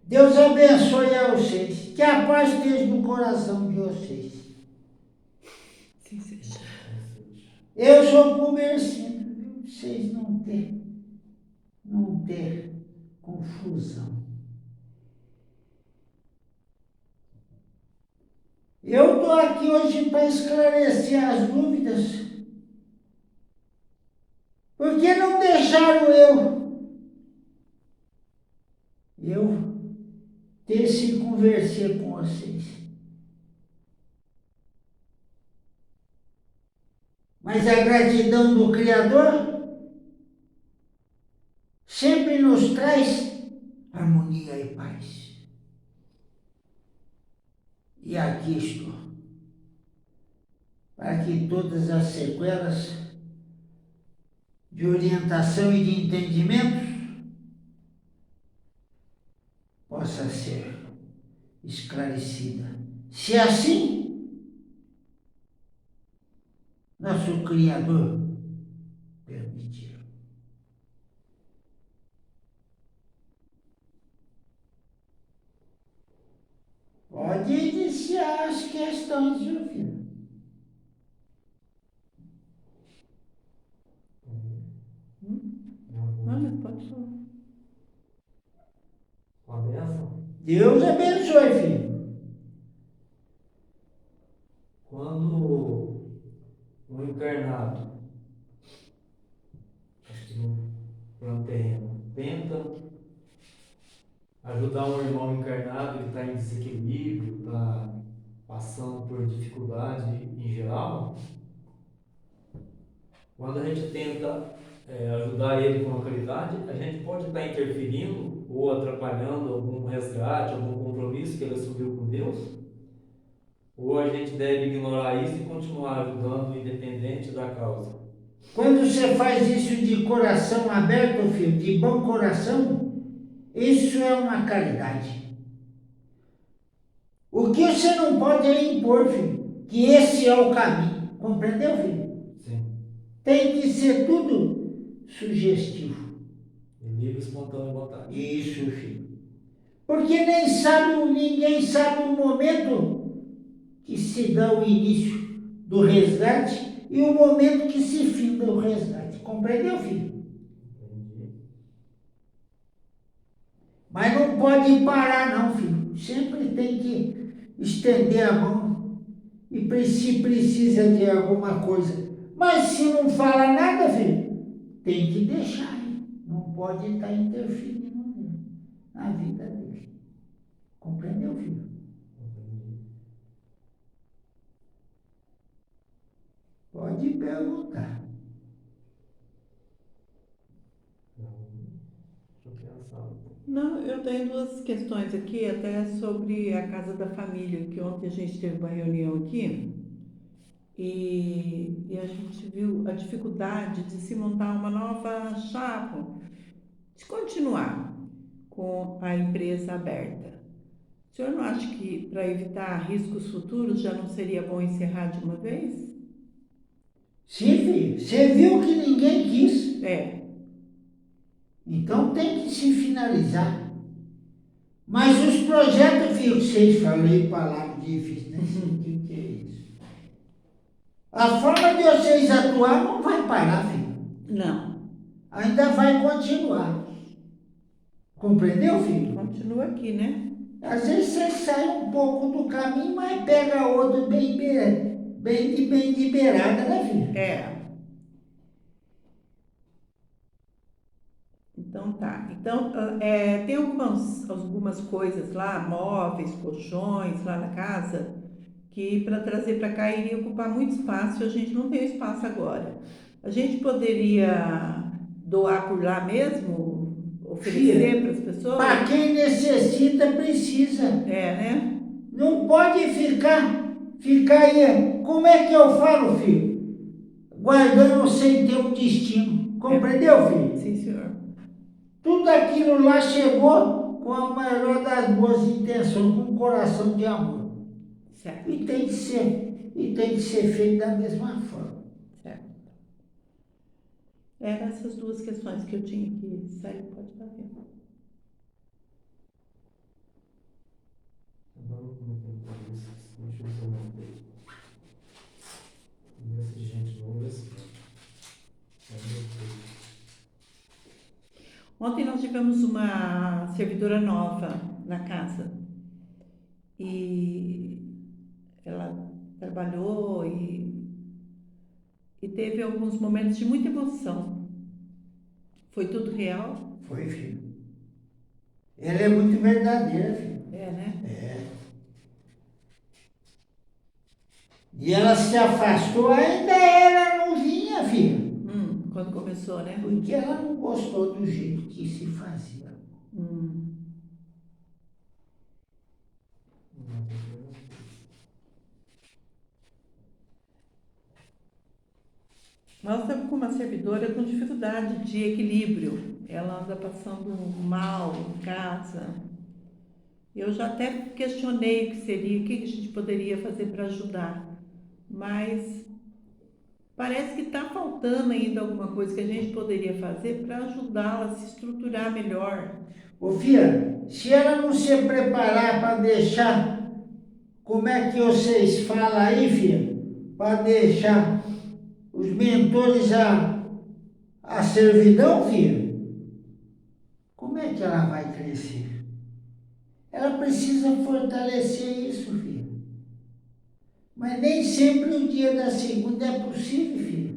Deus abençoe a vocês. Que a paz esteja no coração de vocês. Sim, seja. Eu sou comerciante, viu? Vocês não ter confusão. Eu estou aqui hoje para esclarecer as dúvidas. Por que não deixaram eu ter esse conversar com vocês? Mas a gratidão do Criador sempre nos traz harmonia e paz. E aqui estou, para que todas as sequelas de orientação e de entendimento possa ser esclarecida. Se assim, nosso Criador permitir. Pode iniciar as questões, meu filho. Não, pode falar. Uma benção. Deus abençoe, filho. Quando um encarnado, aqui no plano terreno, tenta ajudar um irmão encarnado que está em desequilíbrio, está passando por dificuldade em geral, quando a gente tenta ajudar ele com a caridade, a gente pode estar interferindo ou atrapalhando algum resgate, algum compromisso que ele assumiu com Deus, ou a gente deve ignorar isso e continuar ajudando independente da causa. Quando você faz isso de coração aberto, filho, de bom coração, isso é uma caridade. O que você não pode é impor, filho, que esse é o caminho. Compreendeu, filho? Sim. Tem que ser tudo sugestivo. E livre, espontâneo, vontade. Isso, filho. Porque ninguém sabe o momento que se dá o início do resgate e o momento que se finda o resgate. Compreendeu, filho? Entendi. Mas não pode parar, não, filho. Sempre tem que estender a mão e se precisa de alguma coisa. Mas se não fala nada, filho, tem que deixar. Não pode estar interferindo na vida dele. Compreendeu, filho? Entendi. Pode perguntar. Deixa eu pensar. Não, eu tenho duas questões aqui, até sobre a Casa da Família, que ontem a gente teve uma reunião aqui e a gente viu a dificuldade de se montar uma nova chapa, de continuar com a empresa aberta. O senhor não acha que, para evitar riscos futuros, já não seria bom encerrar de uma vez? Sim, filho. Você viu que ninguém quis. É, Então tem que se finalizar. Mas os projetos, filho, que vocês falei palavras difíceis, nem sei o que é isso. A forma de vocês atuar não vai parar, filho. não, Ainda vai continuar. Compreendeu, filho? continua aqui, né? Às vezes você sai um pouco do caminho, mas pega outro bem de beirada, né, filho? É. Então tá. Então, tem algumas coisas lá, móveis, colchões lá na casa, que para trazer para cá iria ocupar muito espaço e a gente não tem espaço agora. A gente poderia doar por lá mesmo, oferecer para as pessoas? Para quem necessita, precisa. É, né? Não pode ficar aí. Como é que eu falo, filho? Guardando sem ter um destino. Compreendeu, filho? Sim, senhor. Tudo aquilo lá chegou com a maior das boas intenções, com um coração de amor. Certo, E tem que ser feito da mesma forma. certo. Eram essas duas questões que eu tinha aqui. Sério, pode estar vendo. Deixa eu ver o nome dele. Esse gente novo, esse não. Ontem nós tivemos uma servidora nova na casa e ela trabalhou e teve alguns momentos de muita emoção. Foi tudo real? Foi, filho. Ela é muito verdadeira, filho. É, né? É. E ela se afastou, ainda ela não vinha, filho. Quando começou, né? Porque ela não gostou do jeito que se fazia. Nós estamos com uma servidora com dificuldade de equilíbrio. Ela anda passando mal em casa. Eu já até questionei o que seria, o que a gente poderia fazer para ajudar. Mas parece que está faltando ainda alguma coisa que a gente poderia fazer para ajudá-la a se estruturar melhor. Ô, filha, se ela não se preparar para deixar, como é que vocês falam aí, filha? Para deixar os mentores a servidão, filha? Como é que ela vai crescer? Ela precisa fortalecer isso, filha. Mas nem sempre o dia da segunda é possível, filha.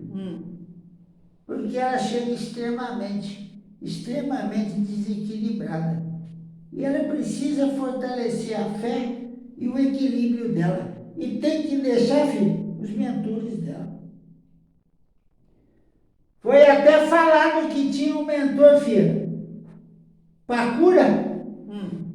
Porque ela chega extremamente desequilibrada. E ela precisa fortalecer a fé e o equilíbrio dela. E tem que deixar, filho, os mentores dela. Foi até falado que tinha um mentor, filha, para cura,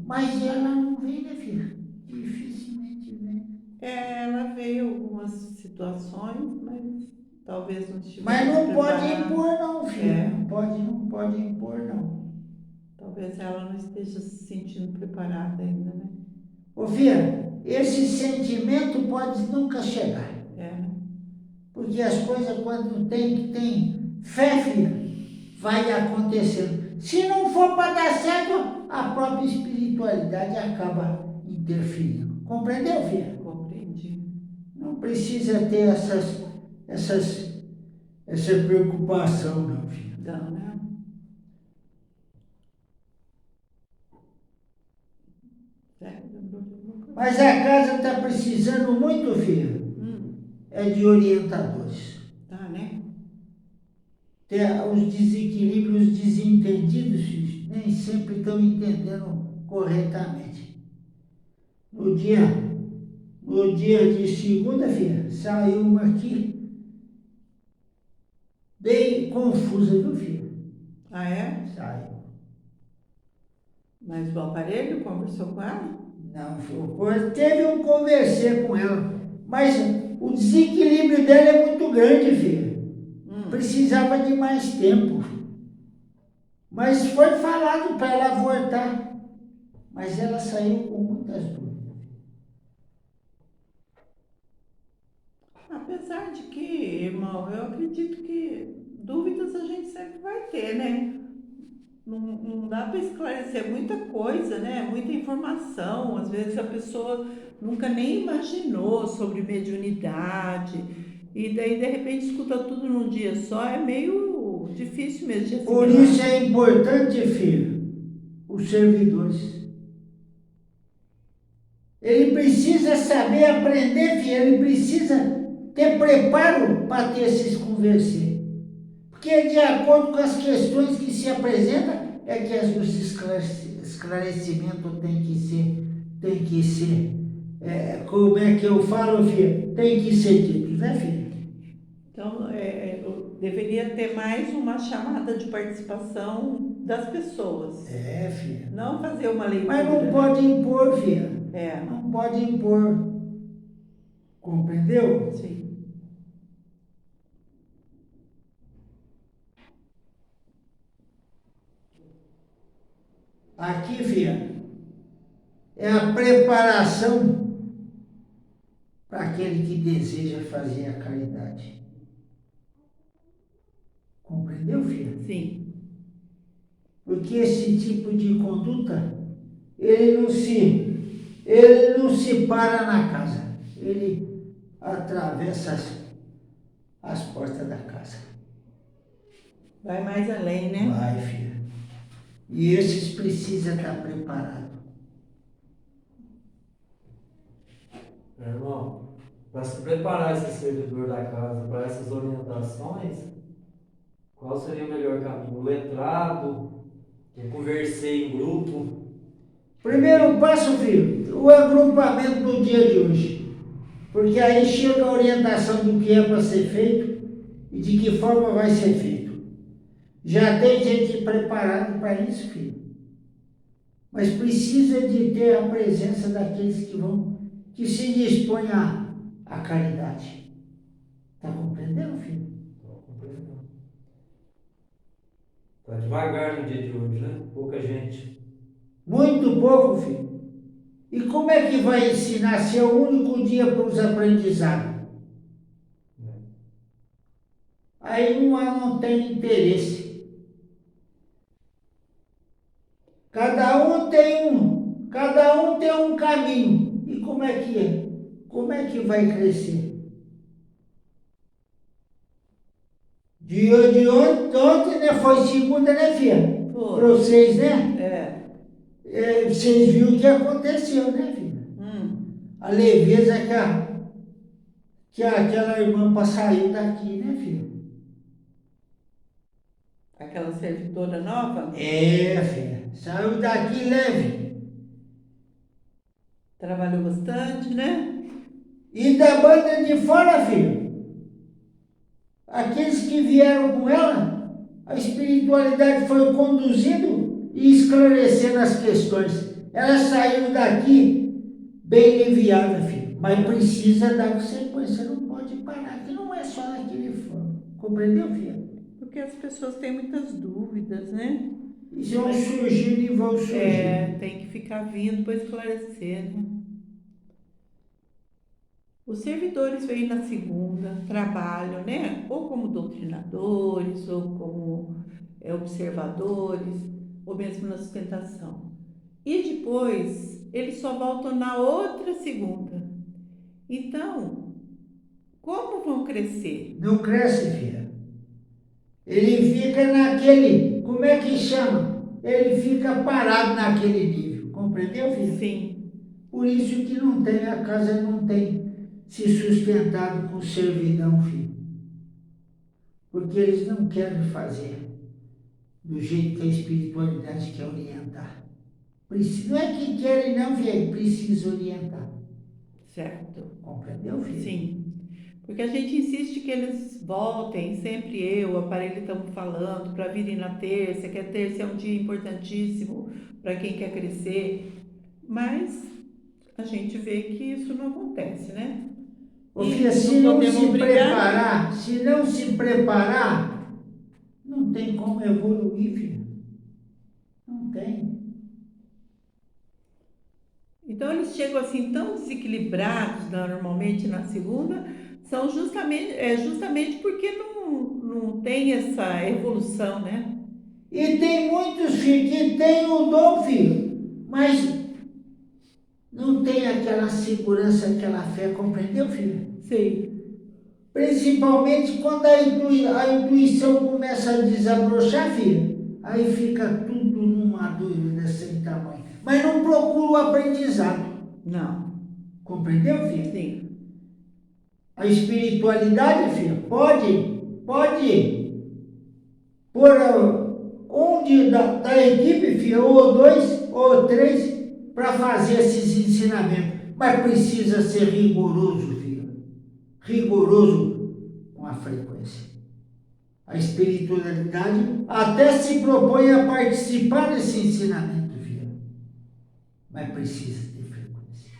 mas ela não vem, né, filha? Dificilmente vem. Ela veio algumas situações, mas talvez não estivesse Mas não pode preparada. impor, não, filha. É. Não pode impor, não. Talvez ela não esteja se sentindo preparada ainda, né? Ô, filha, esse sentimento pode nunca chegar. É, né? Porque as coisas, quando tem fé, filha, vai acontecendo. Se não for para dar certo, a própria espiritualidade acaba interferindo. Compreendeu, filha? Compreendi. Não precisa ter essa preocupação, não, filha. Não, né? Lembrou de alguma coisa? Mas a casa está precisando muito, filha, é de orientadores. Tá, né? Os desequilíbrios, os desentendidos, filhos, nem sempre estão entendendo corretamente. No dia de segunda-feira, saiu uma aqui, bem confusa, viu, filho? Ah, é? Saiu. Mas o aparelho conversou com ela? Não, filho, teve um conversei com ela, mas o desequilíbrio dela é muito grande, filho. Precisava de mais tempo. Mas foi falado para ela voltar. Mas ela saiu com muitas dúvidas. Apesar de que, irmão, eu acredito que dúvidas a gente sempre vai ter, né? Não dá para esclarecer muita coisa, né? Muita informação. Às vezes a pessoa nunca nem imaginou sobre mediunidade. E daí, de repente, escuta tudo num dia só. É meio difícil mesmo de assimilar. Por isso é importante, filho, os servidores. Ele precisa saber aprender, filho. Ele precisa ter preparo para ter esses conversas. Porque de acordo com as questões que se apresentam, é que os esclarecimentos tem que ser, como é que eu falo, filho? Tem que ser dito, né, filho? Então, eu deveria ter mais uma chamada de participação das pessoas. É, filho. Não fazer uma leitura. Mas não pode impor, filho. É. Não pode impor. Compreendeu? Sim. Aqui, filha, é a preparação para aquele que deseja fazer a caridade. Compreendeu, filha? Sim. Porque esse tipo de conduta, ele ele não se para na casa. Ele atravessa as portas da casa. Vai mais além, né? Vai, filha. E esses precisam estar preparados. Meu irmão, para se preparar esse servidor da casa para essas orientações, qual seria o melhor caminho? O letrado, eu conversei em grupo. Primeiro passo, filho, o agrupamento do dia de hoje. Porque aí chega a orientação do que é para ser feito e de que forma vai ser feito. Já tem gente preparada para isso, filho. Mas precisa de ter a presença daqueles que se dispõem à caridade. Está compreendendo, filho? Estou compreendendo. Está devagar no dia de hoje, né? Pouca gente. Muito pouco, filho. E como é que vai ensinar se é o único dia para os aprendizados? Aí não tem interesse. Cada um tem um caminho. E como é que é? Como é que vai crescer? Ontem, né? Foi segunda, né, filha? Foi. Para vocês, né? Vocês viram o que aconteceu, né, filha? A leveza que aquela irmã saiu daqui, né, filha? Aquela servidora nova Filha. Saiu daqui leve. trabalhou bastante, né? E da banda de fora, filho, aqueles que vieram com ela, a espiritualidade foi conduzindo e esclarecendo as questões. Ela saiu daqui bem aliviada, filho, mas precisa dar sequência, não pode parar, que não é só daquele forma. Compreendeu, filha? Porque as pessoas têm muitas dúvidas, né? E vão surgir e vão surgir. Tem que ficar vindo para esclarecer, né? Os servidores vêm na segunda, trabalham, né? Ou como doutrinadores, ou como observadores, ou mesmo na sustentação. E depois, eles só voltam na outra segunda. Então, como vão crescer? Não cresce, filha. Ele fica naquele, como é que chama? Ele fica parado naquele nível. Compreendeu, filha? Sim. Por isso que não tem, a casa não tem se sustentado com servidão, filho. Porque eles não querem fazer do jeito que a espiritualidade quer orientar. Não é que querem não, filho, precisa orientar. Certo. Compreendeu, filho? Sim. Porque a gente insiste que eles voltem, sempre o aparelho estamos falando, para virem na terça, que a terça é um dia importantíssimo para quem quer crescer. Mas a gente vê que isso não acontece, né? Ô, filha, se não se preparar, não tem como evoluir, filha. Não tem. Então eles chegam assim tão desequilibrados normalmente na segunda, são justamente porque não tem essa evolução, né? E tem muitos filhos que têm o dom, filho, mas não tem aquela segurança, aquela fé, compreendeu, filho? Sim. Principalmente quando a intuição começa a desabrochar, filho, aí fica tudo numa dúvida sem tamanho. Mas não procura o aprendizado. Não. Compreendeu, filho? Sim. A espiritualidade, filho, pode pôr da equipe, filho, ou dois, ou três, para fazer esses ensinamentos. Mas precisa ser rigoroso, filho. Rigoroso com a frequência. A espiritualidade até se propõe a participar desse ensinamento, filho. Mas precisa ter frequência.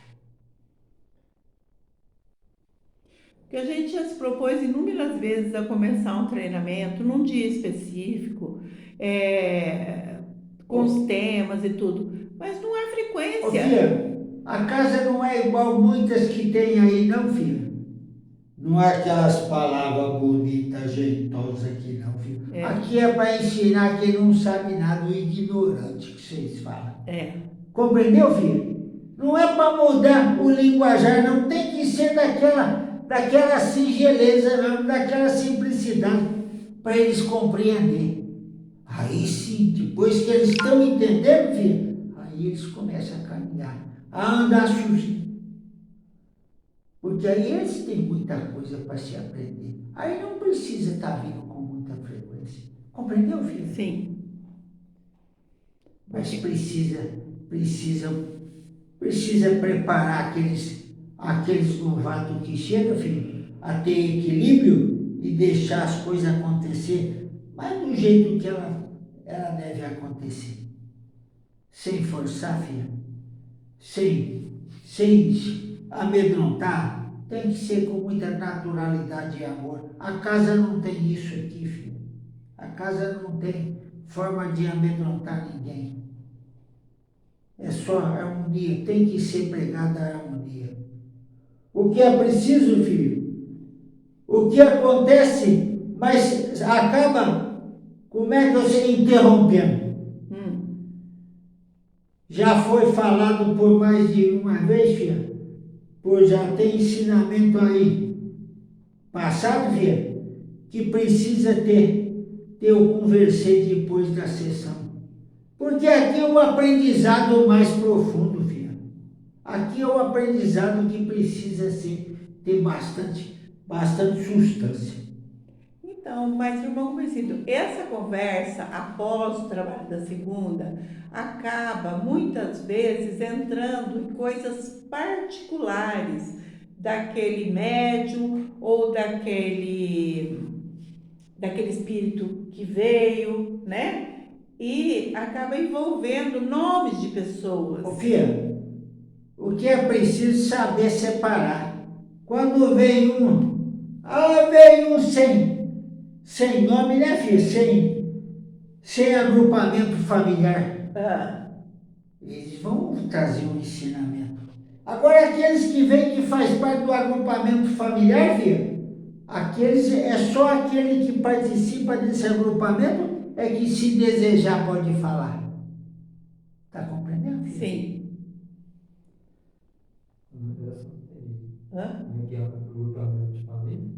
Porque a gente já se propôs inúmeras vezes a começar um treinamento num dia específico, com os temas e tudo, mas não há frequência. Ô, filha, a casa não é igual muitas que tem aí, não, filha. Não é aquelas palavras bonitas, jeitosas aqui, não, filho. Aqui é para ensinar quem não sabe nada, o ignorante que vocês falam. Compreendeu, filho? Não é para mudar o linguajar, não. Tem que ser daquela singeleza, não, daquela simplicidade, para eles compreenderem. Aí sim, depois que eles estão entendendo, filho, aí eles começam a caminhar, a andar sozinhos. Porque aí eles têm muita coisa para se aprender. Aí não precisa estar vindo com muita frequência. Compreendeu, filho? Sim. Mas precisa preparar aqueles novatos que chegam, filho, a ter equilíbrio e deixar as coisas acontecer, mas do jeito que ela deve acontecer. Sem forçar, filho. Sem amedrontar. Tem que ser com muita naturalidade e amor. A casa não tem isso aqui, filho. A casa não tem forma de amedrontar ninguém. É um dia, tem que ser pregada a harmonia. O que é preciso, filho? O que acontece, mas acaba, como é que você interrompendo? Já foi falado por mais de uma vez, filha? Pois já tem ensinamento aí, passado, filha, que precisa ter o conversei depois da sessão. Porque aqui é o aprendizado mais profundo, filha. Aqui é o aprendizado que precisa ter bastante substância. Então, mas, irmão Conhecido, essa conversa, após o trabalho da segunda, acaba, muitas vezes, entrando em coisas particulares daquele médium ou daquele espírito que veio, né? E acaba envolvendo nomes de pessoas. Ô, filha, o que é preciso saber separar. Quando vem vem um sem nome, né, filha? Sem agrupamento familiar. Eles vão trazer um ensinamento. Agora, aqueles que vêm que faz parte do agrupamento familiar, filha, é só aquele que participa desse agrupamento é que, se desejar, pode falar. Tá compreendendo, filha? Sim. Como é que é o agrupamento de família?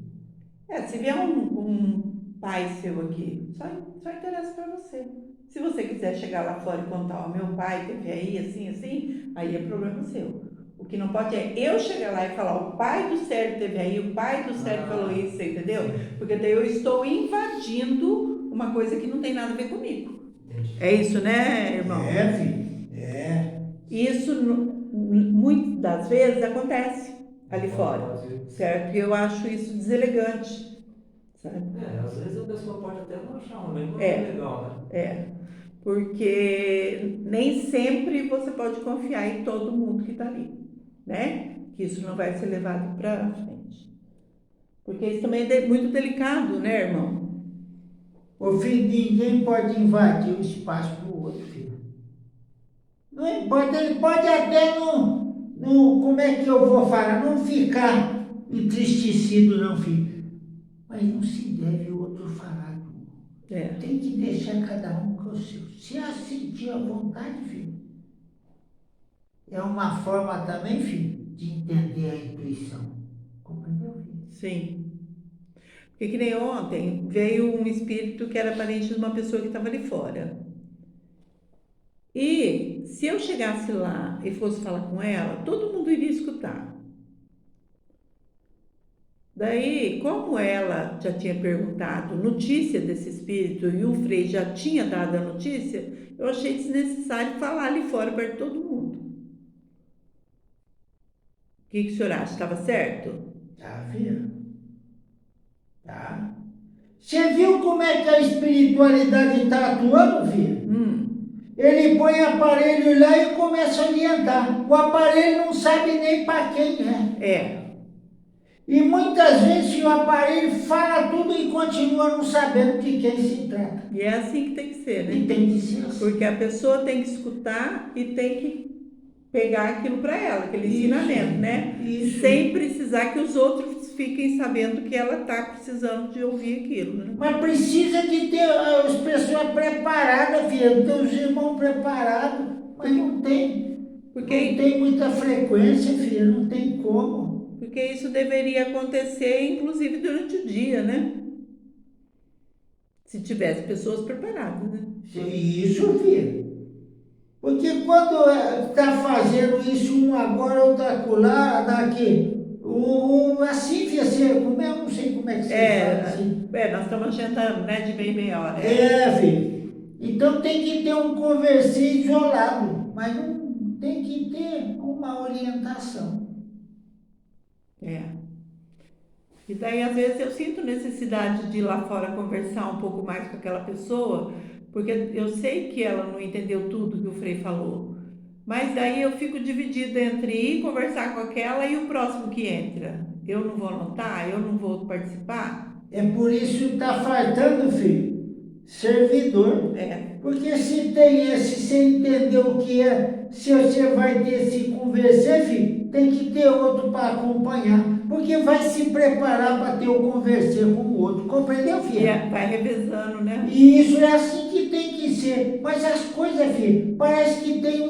Se vier um pai seu aqui, só interessa para você. Se você quiser chegar lá fora e contar, meu pai teve aí, assim, aí é problema seu. O que não pode é eu chegar lá e falar, o pai do Sérgio teve aí, o pai do Sérgio falou isso, entendeu? Porque daí eu estou invadindo uma coisa que não tem nada a ver comigo. Entendi. É isso, né, irmão? É, filho. É. Isso, muitas das vezes, acontece ali fora, certo? E eu acho isso deselegante, sabe? Às vezes a pessoa pode até não achar uma bem legal, né? Porque nem sempre você pode confiar em todo mundo que está ali, né? Que isso não vai ser levado para frente. Porque isso também é muito delicado, né, irmão? Ô, filho, ninguém pode invadir o espaço do outro, filho. Não importa, ele pode até como é que eu vou falar? Não ficar entristecido, não, filho. Mas não se deve o outro falar. Tem que deixar cada um com o seu. Se sentir à vontade, filho. É uma forma também, filho, de entender a intuição. Compreendeu, filho? Sim. Porque que nem ontem, veio um espírito que era parente de uma pessoa que estava ali fora. E se eu chegasse lá e fosse falar com ela, todo mundo iria escutar. Daí, como ela já tinha perguntado notícia desse espírito e o Frei já tinha dado a notícia, eu achei desnecessário falar ali fora perto de todo mundo. O que o senhor acha? Estava certo? Tá, filho. Tá. Você viu como é que a espiritualidade está atuando, filho? Ele põe aparelho lá e começa a orientar. O aparelho não sabe nem para quem é. E muitas vezes o aparelho fala tudo e continua não sabendo de quem se trata. E é assim que tem que ser, né? E tem que ser assim. Porque a pessoa tem que escutar e tem que pegar aquilo para ela, aquele ensinamento, né? Isso. Sem precisar que os outros fiquem sabendo que ela está precisando de ouvir aquilo, né? Mas precisa de ter as pessoas preparadas, filho, ter os irmãos preparados. Mas não tem. Porque, Não tem muita frequência, filha, não tem como. porque isso deveria acontecer, inclusive, durante o dia, né? Se tivesse pessoas preparadas, né? Isso, filha. Porque quando está fazendo isso um agora, outro acolá, daqui, assim, filha, eu não sei como é que você fala assim. Nós estamos agendando, né? De meia hora. Filho. Então tem que ter um conversinho isolado, mas não tem que ter uma orientação. É. E daí, às vezes, eu sinto necessidade de ir lá fora conversar um pouco mais com aquela pessoa, porque eu sei que ela não entendeu tudo que o Frei falou. Mas daí eu fico dividida entre ir conversar com aquela e o próximo que entra. Eu não vou anotar, eu não vou participar. É por isso que está faltando, filho, servidor. É, Porque se tem esse, você entendeu o que é, se você vai ter esse conversar, filho, tem que ter outro para acompanhar. Porque vai se preparar para ter o conversar com o outro. Compreendeu, filho? vai revezando, né? E isso é assim que tem que ser. Mas as coisas, filho, parece que tem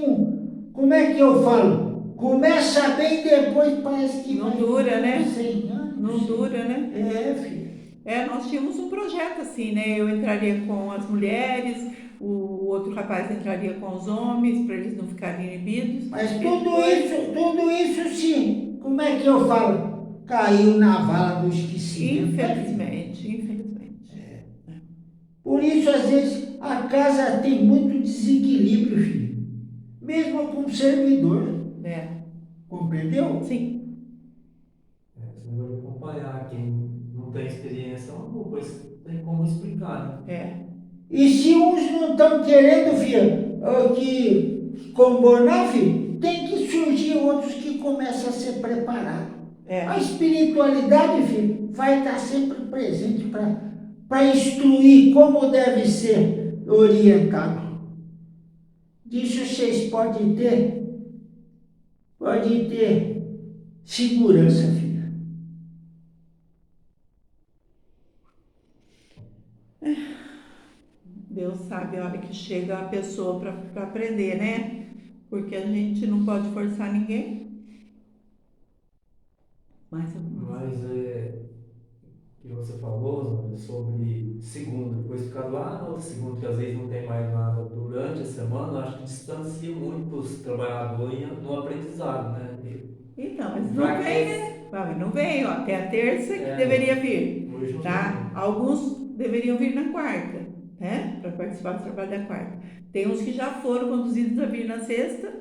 como é que eu falo? Começa bem, depois parece que Não vai dura, né? 100 anos. Não dura, né? Filho. Nós tínhamos um projeto assim, né? Eu entraria com as mulheres, o outro rapaz entraria com os homens, para eles não ficarem inibidos. Mas E tudo isso sim, como é que eu falo? Caiu na vala do esquecimento. Infelizmente. Por isso, às vezes, a casa tem muito desequilíbrio, filho. Mesmo com o servidor. Compreendeu? Sim. Você não vai acompanhar. Quem não tem experiência, depois tem como explicar, né? E se uns não estão querendo, filho, que combinar, filho, tem que surgir outros que começam a ser preparados. A espiritualidade, filho, vai estar sempre presente para instruir como deve ser orientado. Disso vocês podem ter segurança, filha. Deus sabe a hora que chega a pessoa para aprender, né? Porque a gente não pode forçar ninguém. Mas que você falou, Zé, sobre segunda, depois ficar lá no outro segundo, que às vezes não tem mais nada durante a semana, acho que distancia muito os trabalhadores no aprendizado, né? Então, mas não vem, né? Não vem, ó, até a terça que deveria vir, tá? Alguns deveriam vir na quarta, né? Para participar do trabalho da quarta. Tem uns que já foram conduzidos a vir na sexta,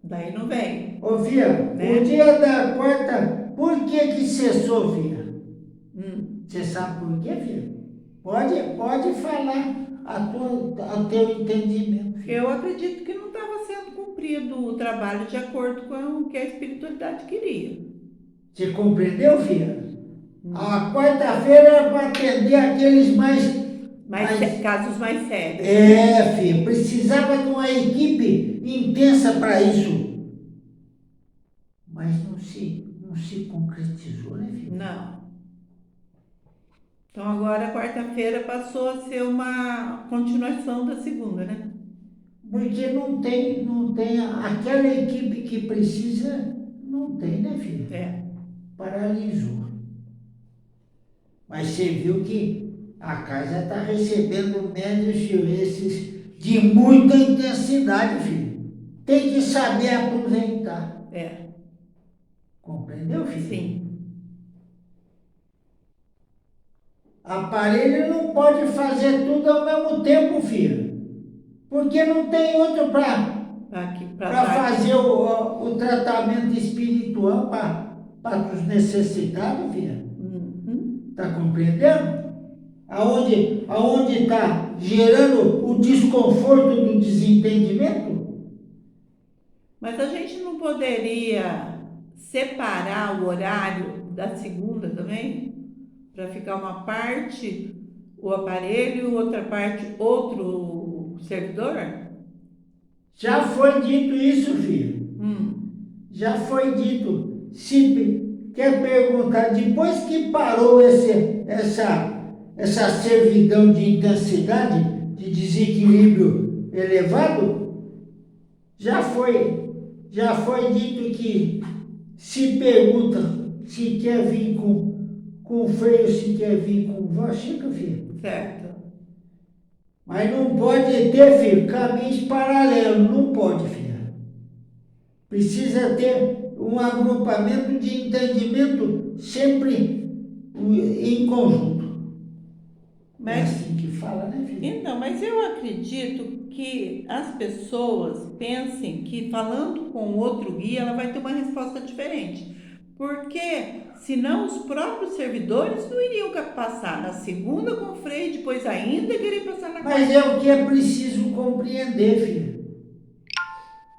daí não vem. Ô, filha, o dia da quarta, por que cessou, filha? Você sabe por quê, filha? Pode falar o teu entendimento, filha. Eu acredito que não estava sendo cumprido o trabalho de acordo com o que a espiritualidade queria. Você compreendeu, filha? A quarta-feira era para atender aqueles casos mais sérios. Filha, precisava de uma equipe intensa para isso. Mas não se concretizou, né, filha? Não. Então agora a quarta-feira passou a ser uma continuação da segunda, né? Porque não tem aquela equipe que precisa, não tem, né, filha? Paralisou. Mas você viu que a casa está recebendo médios, filho, esses de muita intensidade, filho. Tem que saber aproveitar. Compreendeu, filho? Sim. Aparelho não pode fazer tudo ao mesmo tempo, filho. Porque não tem outro para fazer o tratamento espiritual para os necessitados, filho. Está compreendendo? Aonde está gerando o desconforto do desentendimento? Mas a gente não poderia separar o horário da segunda também? Para ficar uma parte o aparelho, outra parte outro servidor? Já foi dito isso, filho. Já foi dito. Se quer perguntar, depois que parou essa servidão de intensidade, de desequilíbrio elevado, já foi já foi dito que se pergunta se quer vir com freio, se quer vir com voz, chega, filho. Certo. Mas não pode ter, filho, caminhos paralelos, não pode, filho. Precisa ter um agrupamento de entendimento sempre em conjunto. É Mas, assim que fala, né, filho? então, mas eu acredito que as pessoas pensem que falando com outro guia, ela vai ter uma resposta diferente. Porque senão os próprios servidores não iriam passar na segunda com freio, depois ainda querer passar na quarta. Mas é o que é preciso compreender, filho.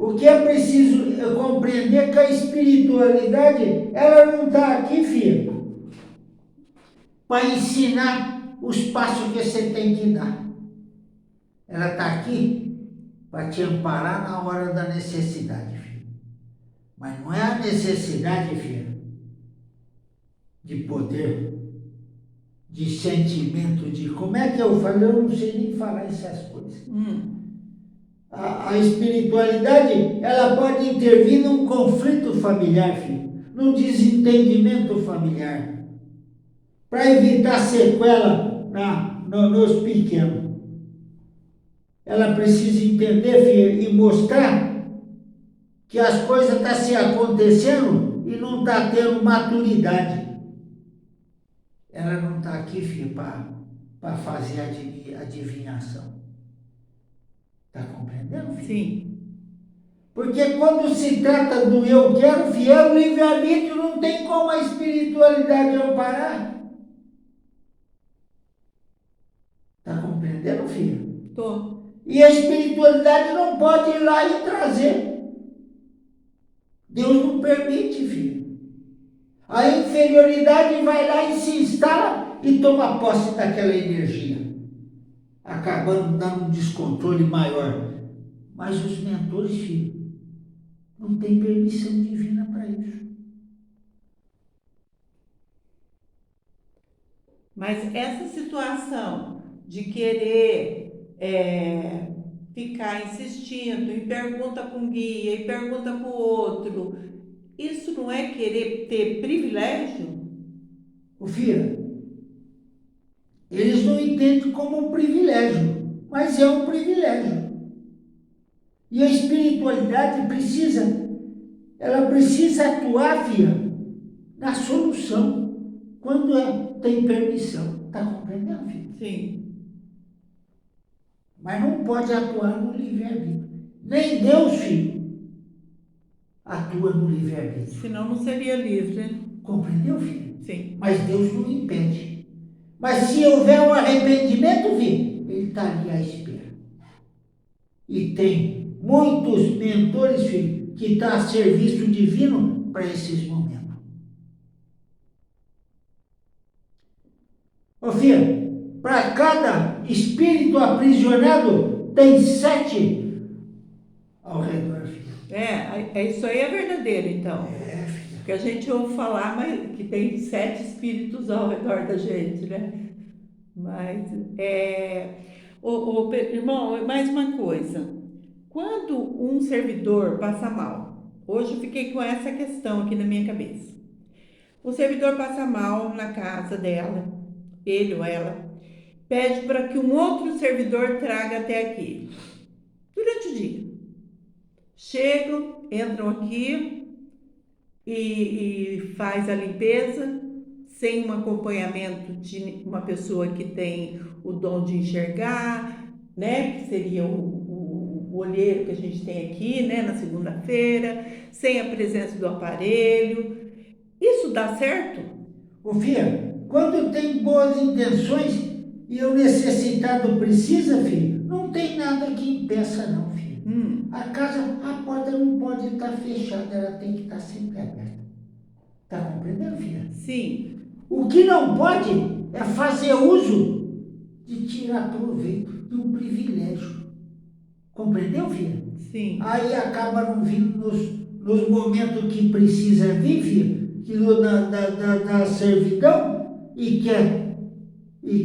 O que é preciso compreender é que a espiritualidade, ela não está aqui, filho, para ensinar os passos que você tem que dar. Ela está aqui para te amparar na hora da necessidade, filho. Mas não é a necessidade, filho, de poder, de sentimento, de... Como é que eu falo? Eu não sei nem falar essas coisas. A espiritualidade, ela pode intervir num conflito familiar, filho, num desentendimento familiar, para evitar sequela nos pequenos. Ela precisa entender, filho, e mostrar que as coisas estão se acontecendo e não está tendo maturidade. Ela não está aqui, filho, para fazer adivinhação. Está compreendendo, filho? Sim. Porque quando se trata do eu quero, filho, o livre-arbítrio não tem como a espiritualidade amparar. Está compreendendo, filho? Tô. E a espiritualidade não pode ir lá e trazer. Deus não permite, filho. A inferioridade vai lá e se instala e toma posse daquela energia, acabando dando um descontrole maior. Mas os mentores, filho, não tem permissão divina para isso. Mas essa situação de querer ficar insistindo e pergunta para um guia e pergunta para o outro, isso não é querer ter privilégio? O filho, eles não entendem como um privilégio, mas é um privilégio. E a espiritualidade ela precisa atuar, filha, na solução, quando tem permissão. Está compreendendo, filho? Sim. Mas não pode atuar no livre-arbítrio. Nem Deus, filho, atua no livre-arbítrio. Senão não seria livre. Compreendeu, filho? Sim. Mas Deus não impede. Mas se houver um arrependimento, filho, ele está ali à espera. E tem muitos mentores, filho, que estão a serviço divino para esses momentos. Ô filho, para cada espírito aprisionado, tem 7 ao redor, filho. Isso aí é verdadeiro, então. Filho. Porque a gente ouve falar mas, que tem 7 espíritos ao redor da gente, né? Mas, irmão, mais uma coisa. Quando um servidor passa mal, hoje eu fiquei com essa questão aqui na minha cabeça. O servidor passa mal na casa dela, ele ou ela, pede para que um outro servidor traga até aqui, durante o dia. Chegam, entram aqui e faz a limpeza, sem um acompanhamento de uma pessoa que tem o dom de enxergar, né? Que seria o olheiro que a gente tem aqui, né? Na segunda-feira, sem a presença do aparelho. Isso dá certo? Ô filho, quando tem boas intenções e o necessitado precisa, filho, não tem nada que impeça não, filho. A casa, a porta não pode estar fechada, ela tem que estar sempre aberta. Tá compreendendo, filha? Sim. O que não pode é fazer uso de tirar proveito de um privilégio. Compreendeu, filha? Sim. Aí acaba não vindo nos momentos que precisa vir, filha, que da servidão e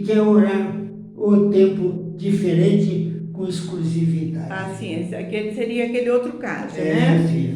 quer orar o tempo diferente com exclusividade. Ah, sim, seria aquele outro caso, né? Filha.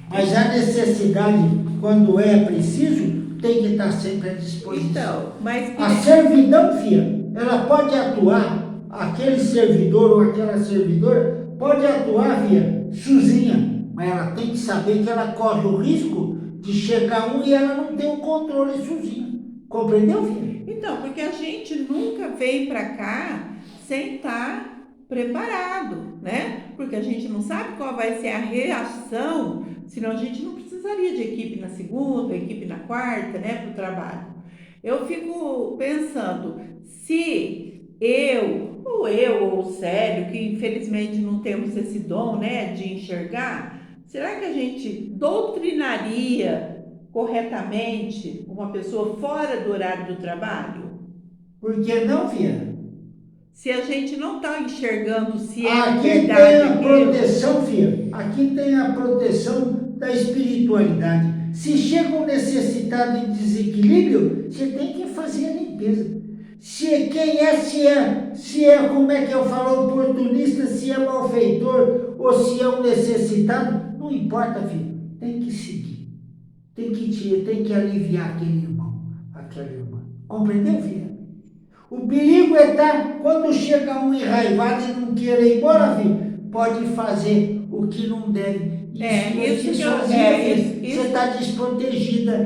Mas a necessidade, quando é preciso, tem que estar sempre à disposição. Então, mas A servidão, filha, ela pode atuar, aquele servidor ou aquela servidora pode atuar, filha, sozinha, mas ela tem que saber que ela corre o risco de chegar um e ela não tem o controle sozinha. Compreendeu, filha? então, porque a gente nunca vem para cá sem estar preparado, né? Porque a gente não sabe qual vai ser a reação, senão a gente não precisaria de equipe na segunda, equipe na quarta, né, para o trabalho. Eu fico pensando, se ou o Célio, que infelizmente não temos esse dom, né, de enxergar, será que a gente doutrinaria corretamente uma pessoa fora do horário do trabalho? Por que não, filha? Se a gente não está enxergando se é Aqui tem verdade a aquilo, proteção, filha. Aqui tem a proteção da espiritualidade. Se chega um necessitado em desequilíbrio, você tem que fazer a limpeza. Se é, como é que eu falo, oportunista, se é malfeitor ou se é um necessitado, não importa, filho. Tem que seguir. Tem que aliviar aquele irmão, aquela irmã. Compreendeu, filha? O perigo é estar, quando chega um enraivado e não queira ir embora, filho, pode fazer o que não deve. isso que eu, Você está desprotegida.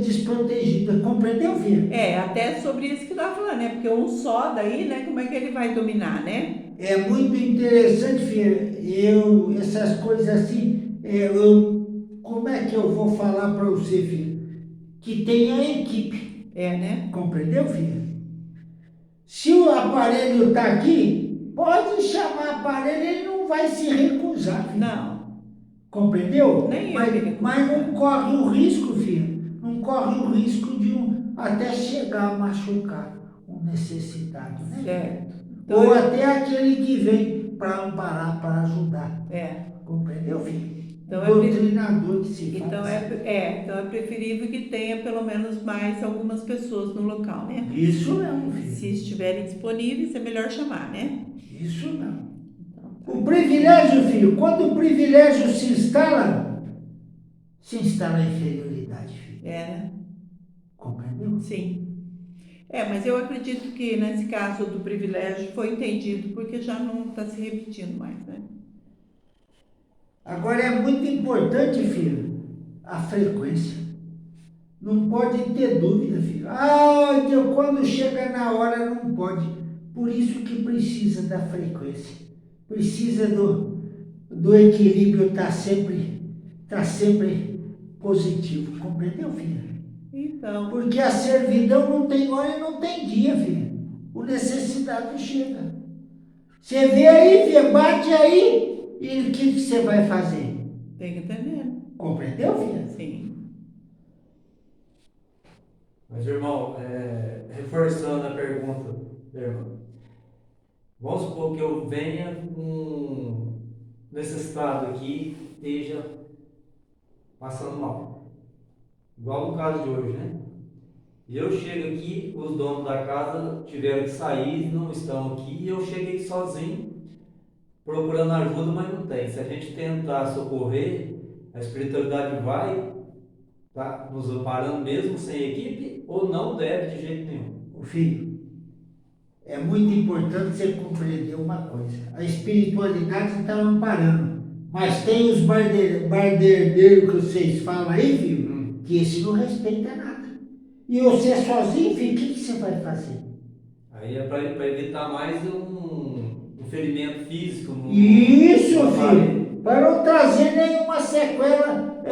Desprotegida. Compreendeu, filho? até sobre isso que eu estava falando, né? Porque um só daí, né? Como é que ele vai dominar, né? É muito interessante, filho. Essas coisas assim, como é que eu vou falar para você, filho? Que tem a equipe. Né? Compreendeu, filho? Se o aparelho está aqui, pode chamar aparelho, ele não vai se recusar, filho. Não. Compreendeu? Nem eu me recuso. Mas não corre o risco, filho. Não corre o risco de até chegar a machucar um necessitado, né? Certo. Ou até aquele que vem para amparar, para ajudar. Compreendeu, filho? Então, Doutrinador que se faz. Então é preferível que tenha pelo menos mais algumas pessoas no local, né? Isso mesmo, filho. Se estiverem disponíveis, é melhor chamar, né? Isso mesmo. Então, tá. O privilégio, filho, quando o privilégio se instala a inferioridade, filho. Né? Compreendeu? Sim. Mas eu acredito que nesse caso do privilégio foi entendido, porque já não está se repetindo mais, né? Agora é muito importante, filho, a frequência. Não pode ter dúvida, filho. Quando chega na hora não pode. Por isso que precisa da frequência. Precisa do equilíbrio estar sempre positivo. Compreendeu, filho? Então, Porque a servidão não tem hora e não tem dia, filho. O necessitado chega. Você vê aí, filho, bate aí. E o que você vai fazer? tem que entender. Compreendeu, filha? Sim. Mas, irmão, reforçando a pergunta, irmão, vamos supor que eu venha com um necessitado aqui esteja passando mal. Igual no caso de hoje, né? E eu chego aqui, os donos da casa tiveram que sair, não estão aqui, e eu cheguei sozinho, procurando ajuda, mas não tem. Se a gente tentar socorrer, a espiritualidade vai nos amparando mesmo sem equipe, ou não deve de jeito nenhum? O filho, é muito importante você compreender uma coisa. A espiritualidade está amparando, mas tem os barderdeiros que vocês falam aí, filho, que esse não respeita nada. E você sozinho, filho, o que você vai fazer? Aí é para evitar mais um ferimento físico. Isso, filho, para não trazer nenhuma sequela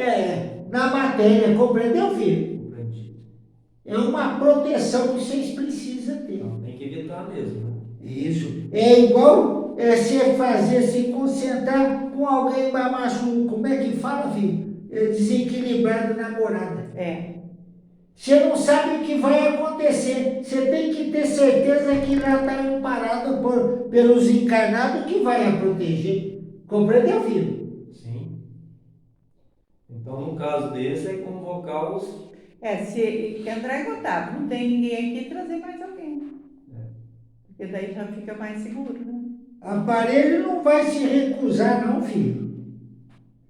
na matéria, compreendeu, filho? Compreendi. É uma proteção que vocês precisam ter. Então, tem que evitar mesmo, né? Isso. É igual se concentrar com alguém macho, como é que fala, filho? Desequilibrado namorada. Você não sabe o que vai acontecer. Você tem que ter certeza que lá está amparado pelos encarnados que vai a proteger. Compreendeu, filho? Sim. Então, no caso desse, é convocar os... Se André Otávio, não tem ninguém aqui, trazer mais alguém. Porque daí já fica mais seguro, né? Aparelho não vai se recusar, não, filho.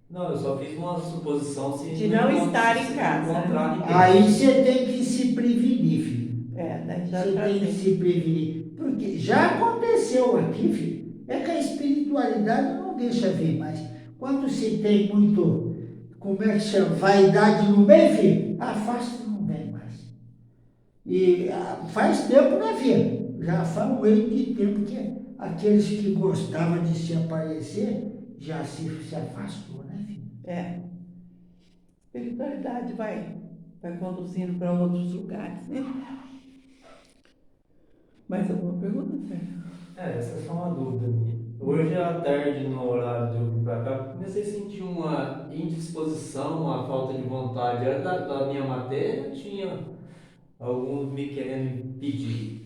Não, eu só fiz uma suposição se De não estar em se casa, encontrar ninguém. Aí você tem que se prevenir, filho. Daí já Você tem que trazendo. se prevenir. Porque já aconteceu aqui, filho. É que a espiritualidade não deixa vir mais. Quando se tem muito, como é que chama? Vaidade no meio, filho, afasta e não vem mais. E faz tempo, né, filho? Já faz um meio de tempo que aqueles que gostavam de se aparecer já se afastou, né, filho? A espiritualidade vai conduzindo para outros lugares, né? Mais alguma pergunta, Sérgio? Essa é só uma dúvida minha. Hoje à tarde, no horário de eu vir para cá, comecei a sentir uma indisposição, uma falta de vontade. Era da minha matéria, tinha alguns me querendo impedir.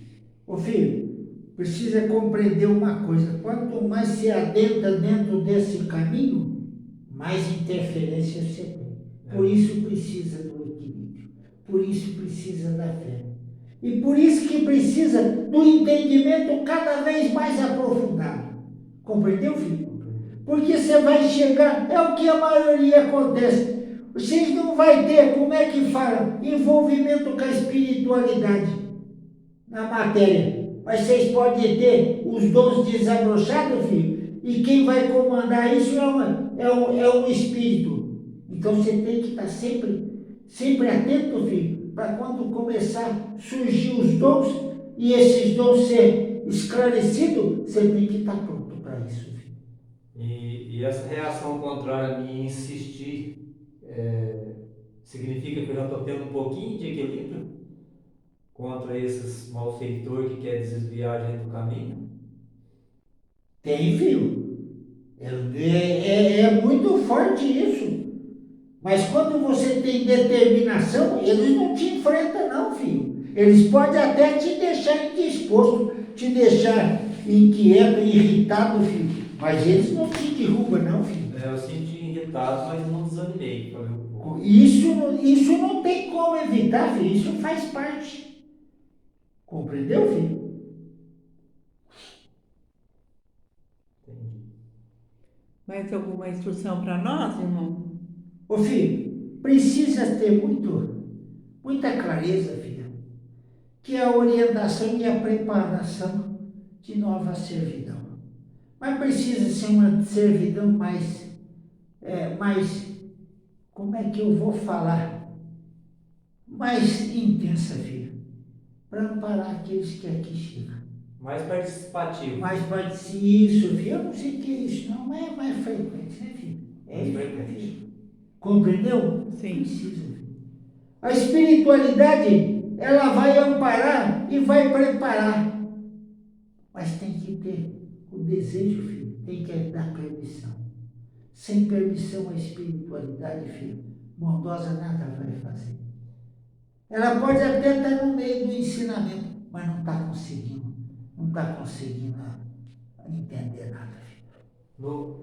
Ô filho, precisa compreender uma coisa: quanto mais se adentra dentro desse caminho, mais interferência você tem. Por isso precisa do equilíbrio, por isso precisa da fé. E por isso que precisa do entendimento cada vez mais aprofundado. Compreendeu, filho? Porque você vai chegar, é o que a maioria acontece. Vocês não vão ter, como é que fala, envolvimento com a espiritualidade na matéria. Mas vocês podem ter os dons desabrochados, filho, e quem vai comandar isso é um espírito. Então você tem que estar sempre atento, filho, para quando começar a surgir os dons e esses dons ser esclarecidos, você tem que estar pronto para isso, filho. E essa reação contrária a mim insistir significa que eu já estou tendo um pouquinho de equilíbrio contra esses malfeitores que querem desviar a gente do caminho? Tem, filho. É muito forte isso. Mas quando você tem determinação, eles não te enfrentam não, filho. Eles podem até te deixar indisposto, te deixar inquieto, irritado, filho. Mas eles não te derrubam não, filho. Eu senti irritado, mas não desanimei. Isso não tem como evitar, filho. Isso faz parte. Compreendeu, filho? Entendi. Mais alguma instrução para nós, irmão? Ô filho, precisa ter muita clareza, filho, que a orientação e a preparação de nova servidão. Mas precisa ser uma servidão mais, como é que eu vou falar? Mais intensa, filho, para amparar aqueles que aqui chegam. Mais participativo. Isso, filho, eu não sei o que é isso, não, mas é mais frequente, né, filho? Mais isso, frequente. filho. Compreendeu? Sim. Precisa. A espiritualidade, ela vai amparar e vai preparar. Mas tem que ter o desejo, filho. Tem que dar permissão. Sem permissão, a espiritualidade, filho, bondosa nada vai fazer. Ela pode até estar no meio do ensinamento, mas não está conseguindo entender nada, filho.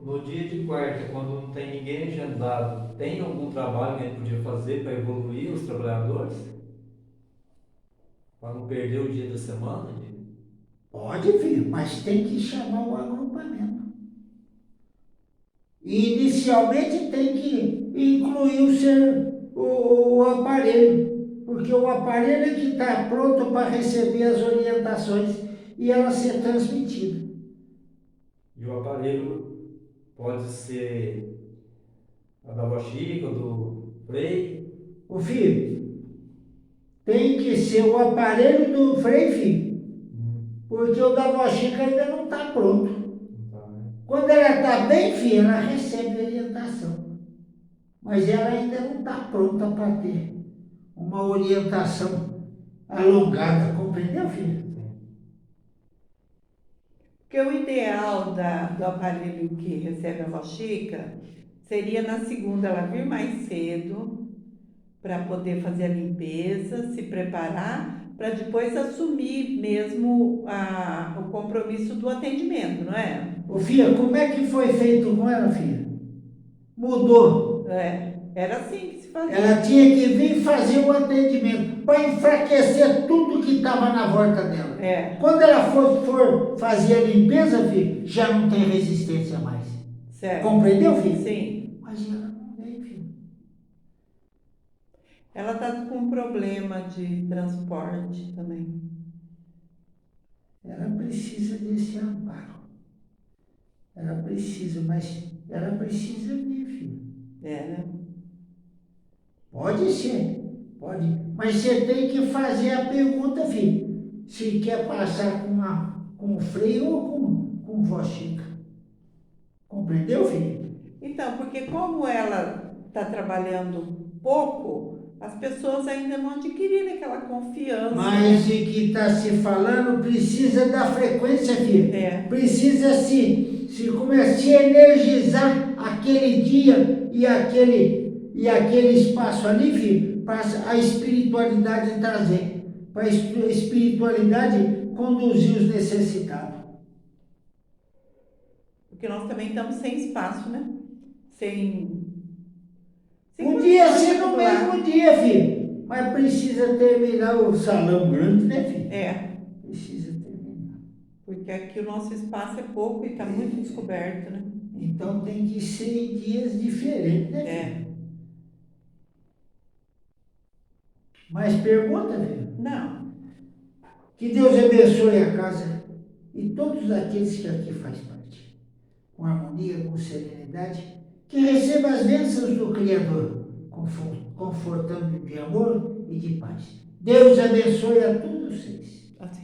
No dia de quarta, quando não tem ninguém agendado, tem algum trabalho que a gente podia fazer para evoluir os trabalhadores? Para não perder o dia da semana? Pode, filho, mas tem que chamar o agrupamento. E inicialmente tem que incluir o aparelho, porque o aparelho é que está pronto para receber as orientações e ela ser transmitida. E o aparelho pode ser a da Bochica, do Frei? O filho, tem que ser o aparelho do Frei, filho, porque o da Bochica ainda não está pronto. Tá, né? Quando ela está bem, filho, ela recebe orientação. Mas ela ainda não está pronta para ter uma orientação alongada, compreendeu, filho? Porque o ideal do aparelho que recebe a voz Chica seria na segunda ela vir mais cedo para poder fazer a limpeza, se preparar, para depois assumir mesmo o compromisso do atendimento, não é? Ô filha, como é que foi feito com ela, filha? Mudou. Era assim que se fazia. Ela tinha que vir fazer o atendimento para enfraquecer tudo que estava na volta dela. Quando ela for fazer a limpeza, filho, já não tem resistência mais. Certo. Compreendeu, filho? Sim. Mas ela não vem, filho. Ela está com um problema de transporte também. Ela precisa desse amparo. Ela precisa, mas ela precisa vir, filho. Né? Pode ser, pode. Mas você tem que fazer a pergunta, filho. Se quer passar com freio ou com voz chica. Compreendeu, filho? Então, porque como ela está trabalhando pouco, as pessoas ainda não adquiriram aquela confiança. Mas o que está se falando precisa da frequência, filho. Precisa se energizar aquele dia e aquele espaço ali, filho, para a espiritualidade trazer. Para a espiritualidade conduzir os necessitados. Porque nós também estamos sem espaço, né? Podia ser no mesmo dia, filho. Mas precisa terminar o salão grande, né, filho? Precisa terminar. Porque aqui o nosso espaço é pouco e está muito descoberto, né? Então tem que ser em dias diferentes, né, filho? Mais pergunta, filho? Não. Que Deus abençoe a casa e todos aqueles que aqui fazem parte. Com harmonia, com serenidade. Que receba as bênçãos do Criador, confortando de amor e de paz. Deus abençoe a todos vocês. Assim.